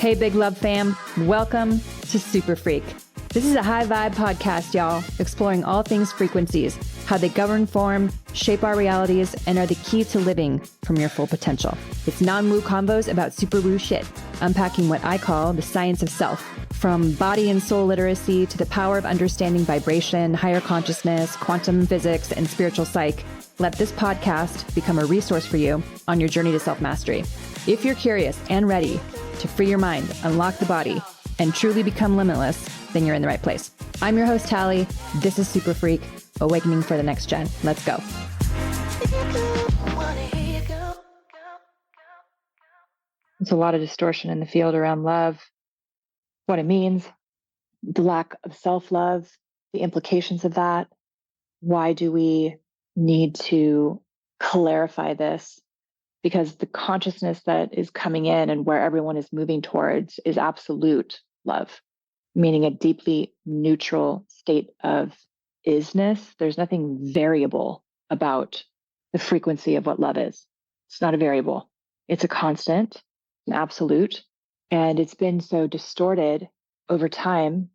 Hey, Big Love fam. Welcome to SuperFreq. This is a high vibe podcast, y'all, exploring all things frequencies, how they govern, form, shape our realities, and are the key to living from your full potential. It's non-woo convos about super woo shit, unpacking what I call the science of self, from body and soul literacy to the power of understanding vibration, higher consciousness, quantum physics, and spiritual psych. Let this podcast become a resource for you on your journey to self-mastery. If you're curious and ready to free your mind, unlock the body, and truly become limitless, then you're in the right place. I'm your host, Talie. This is SuperFreq, awakening for the next gen. Let's go. There's a lot of distortion in the field around love, what it means, the lack of self-love, the implications of that. Why do we need to clarify this? Because the consciousness that is coming in and where everyone is moving towards is absolute love, meaning a deeply neutral state of isness. There's nothing variable about the frequency of what love is. It's not a variable. It's a constant, an absolute. And it's been so distorted over time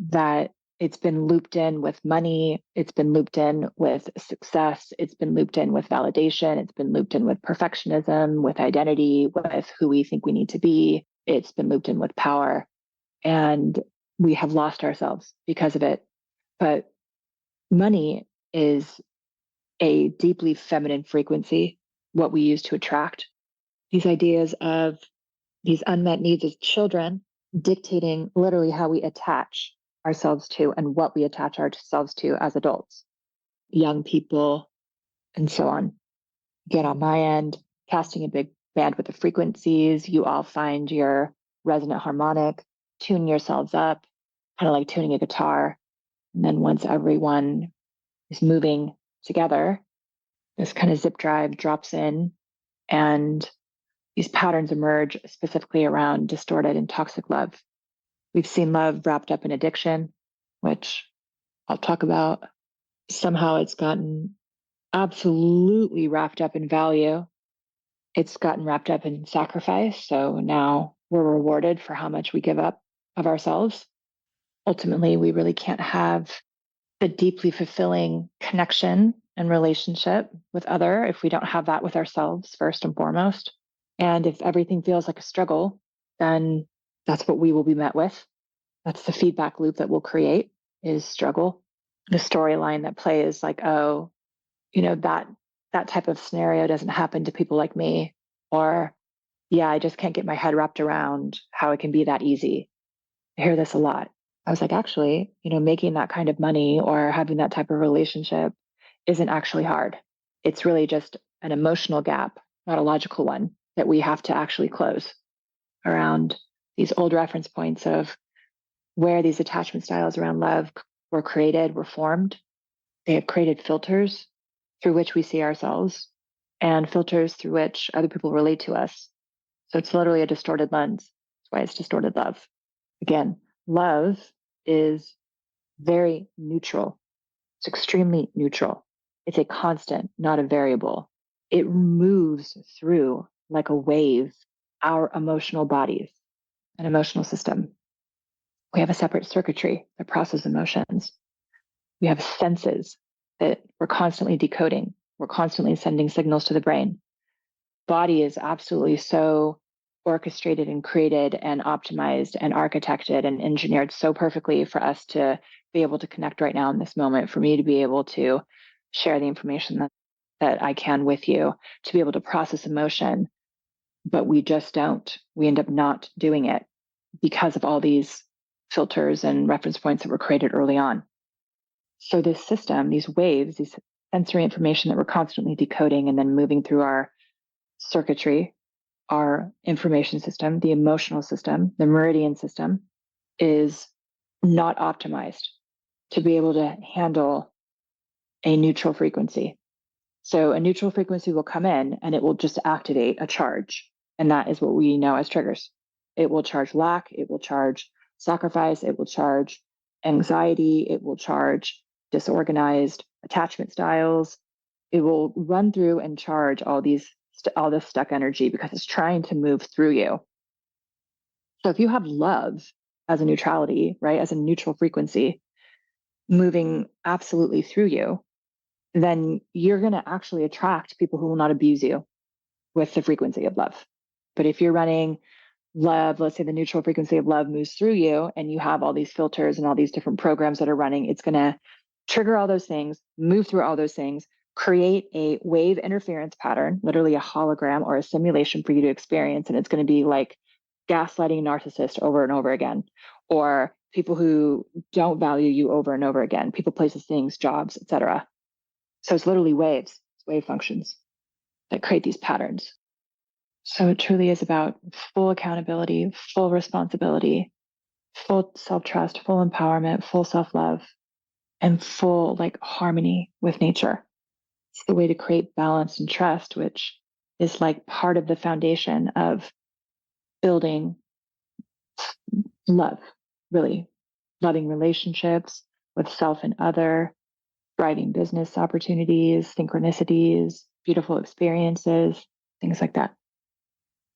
that it's been looped in with money. It's been looped in with success. It's been looped in with validation. It's been looped in with perfectionism, with identity, with who we think we need to be. It's been looped in with power. And we have lost ourselves because of it. But money is a deeply feminine frequency, what we use to attract. These ideas of these unmet needs as children dictating literally how we attach ourselves to and what we attach ourselves to as adults, young people, and so on. Again, on my end, casting a big bandwidth of frequencies, you all find your resonant harmonic, tune yourselves up, kind of like tuning a guitar. And then once everyone is moving together, this kind of zip drive drops in and these patterns emerge specifically around distorted and toxic love. We've seen love wrapped up in addiction, which I'll talk about. Somehow it's gotten absolutely wrapped up in value. It's gotten wrapped up in sacrifice. So now we're rewarded for how much we give up of ourselves. Ultimately, we really can't have the deeply fulfilling connection and relationship with other if we don't have that with ourselves first and foremost. And if everything feels like a struggle, then that's what we will be met with. That's the feedback loop that we'll create is struggle. The storyline that plays like, oh, that type of scenario doesn't happen to people like me. Or, yeah, I just can't get my head wrapped around how it can be that easy. I hear this a lot. I was like, actually, making that kind of money or having that type of relationship isn't actually hard. It's really just an emotional gap, not a logical one, that we have to actually close around these old reference points of where these attachment styles around love were created, were formed. They have created filters through which we see ourselves and filters through which other people relate to us. So it's literally a distorted lens. That's why it's distorted love. Again, love is very neutral. It's extremely neutral. It's a constant, not a variable. It moves through like a wave our emotional bodies and emotional system. We have a separate circuitry that processes emotions. We have senses that we're constantly decoding. We're constantly sending signals to the brain. Body is absolutely so orchestrated and created and optimized and architected and engineered so perfectly for us to be able to connect right now in this moment, for me to be able to share the information that I can with you, to be able to process emotion. But we just don't. We end up not doing it because of all these filters and reference points that were created early on. So this system, these waves, these sensory information that we're constantly decoding and then moving through our circuitry, our information system, the emotional system, the meridian system, is not optimized to be able to handle a neutral frequency. So a neutral frequency will come in and it will just activate a charge. And that is what we know as triggers. It will charge lack, it will charge sacrifice, it will charge anxiety, it will charge disorganized attachment styles. It will run through and charge all this stuck energy because it's trying to move through you. So if you have love as a neutrality, right, as a neutral frequency moving absolutely through you, then you're going to actually attract people who will not abuse you with the frequency of love. But if you're running love, let's say the neutral frequency of love moves through you and you have all these filters and all these different programs that are running, it's going to trigger all those things, move through all those things, create a wave interference pattern, literally a hologram or a simulation for you to experience. And it's going to be like gaslighting narcissist over and over again, or people who don't value you over and over again, people, places, things, jobs, etc. So it's literally waves, it's wave functions that create these patterns. So it truly is about full accountability, full responsibility, full self-trust, full empowerment, full self-love, and full like harmony with nature. It's the way to create balance and trust, which is like part of the foundation of building love, really loving relationships with self and other, thriving business opportunities, synchronicities, beautiful experiences, things like that.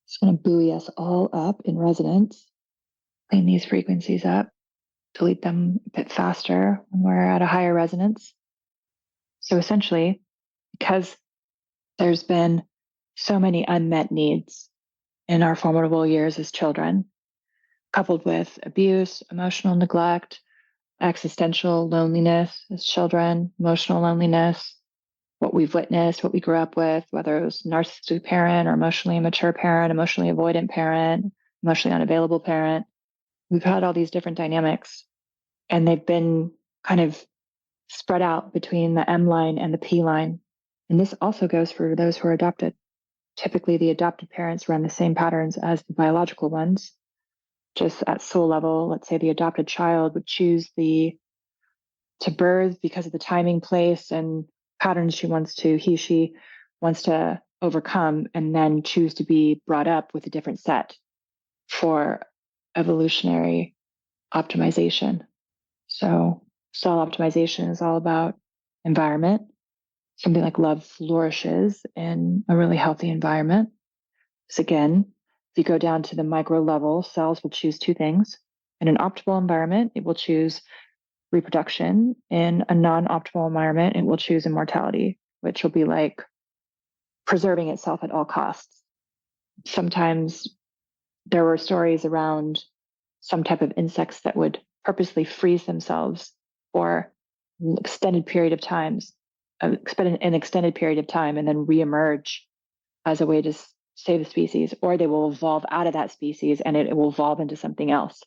It's going to buoy us all up in resonance, clean these frequencies up, delete them a bit faster when we're at a higher resonance. So essentially, because there's been so many unmet needs in our formidable years as children, coupled with abuse, emotional neglect, existential loneliness as children, emotional loneliness, what we've witnessed, what we grew up with, whether it was narcissistic parent or emotionally immature parent, emotionally avoidant parent, emotionally unavailable parent. We've had all these different dynamics, and they've been kind of spread out between the M line and the P line. And this also goes for those who are adopted. Typically, the adopted parents run the same patterns as the biological ones, just at soul level. Let's say the adopted child would choose to birth because of the timing, place, and patterns she wants to overcome, and then choose to be brought up with a different set for evolutionary optimization. So cell optimization is all about environment. Something like love flourishes in a really healthy environment. So again, if you go down to the micro level, cells will choose two things. In an optimal environment, it will choose reproduction. In a non-optimal environment, it will choose immortality, which will be like preserving itself at all costs. Sometimes there were stories around some type of insects that would purposely freeze themselves for an extended period of times, spend an extended period of time, and then reemerge as a way to save the species, or they will evolve out of that species and it will evolve into something else.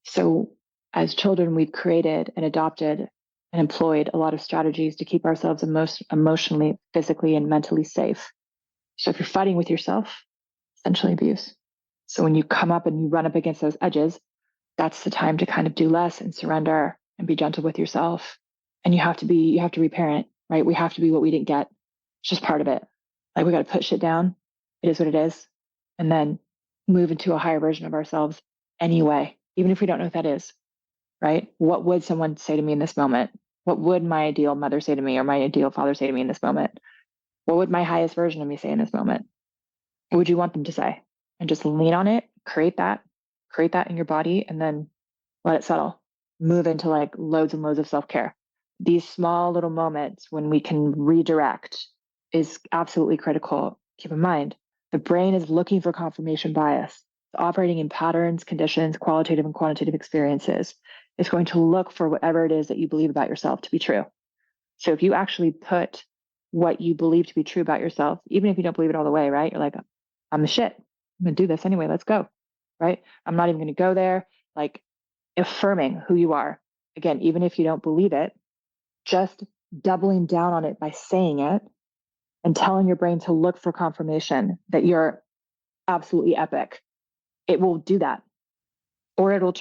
So as children, we've created and adopted and employed a lot of strategies to keep ourselves emotionally, physically, and mentally safe. So if you're fighting with yourself, essentially abuse. So when you come up and you run up against those edges, that's the time to kind of do less and surrender and be gentle with yourself. And you have to reparent, right? We have to be what we didn't get. It's just part of it. Like we got to put shit down. It is what it is. And then move into a higher version of ourselves anyway, even if we don't know what that is, right? What would someone say to me in this moment? What would my ideal mother say to me or my ideal father say to me in this moment? What would my highest version of me say in this moment? What would you want them to say? And just lean on it, create that in your body, and then let it settle. Move into like loads and loads of self-care. These small little moments when we can redirect is absolutely critical. Keep in mind, the brain is looking for confirmation bias. It's operating in patterns, conditions, qualitative and quantitative experiences. It's going to look for whatever it is that you believe about yourself to be true. So if you actually put what you believe to be true about yourself, even if you don't believe it all the way, right? You're like, I'm the shit. I'm going to do this anyway. Let's go. Right? I'm not even going to go there. Like affirming who you are. Again, even if you don't believe it, just doubling down on it by saying it and telling your brain to look for confirmation that you're absolutely epic. It will do that. Or it'll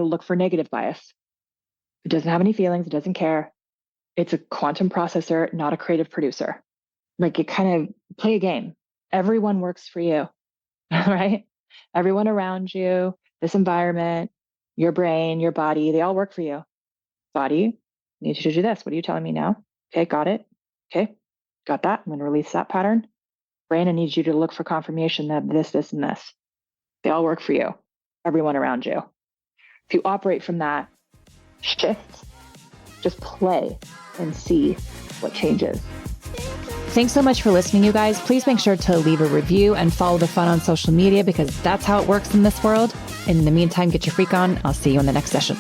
look for negative bias. It doesn't have any feelings. It doesn't care. It's a quantum processor, not a creative producer. Like it kind of play a game. Everyone works for you, right? Everyone around you, this environment, your brain, your body, they all work for you. Body, need you to do this. What are you telling me now? Okay, got it. Okay, got that. I'm going to release that pattern. Brain, I need you to look for confirmation that this, and this. They all work for you, everyone around you. If you operate from that shift, just play and see what changes. Thanks so much for listening, you guys. Please make sure to leave a review and follow the fun on social media because that's how it works in this world. In the meantime, get your freak on. I'll see you in the next session.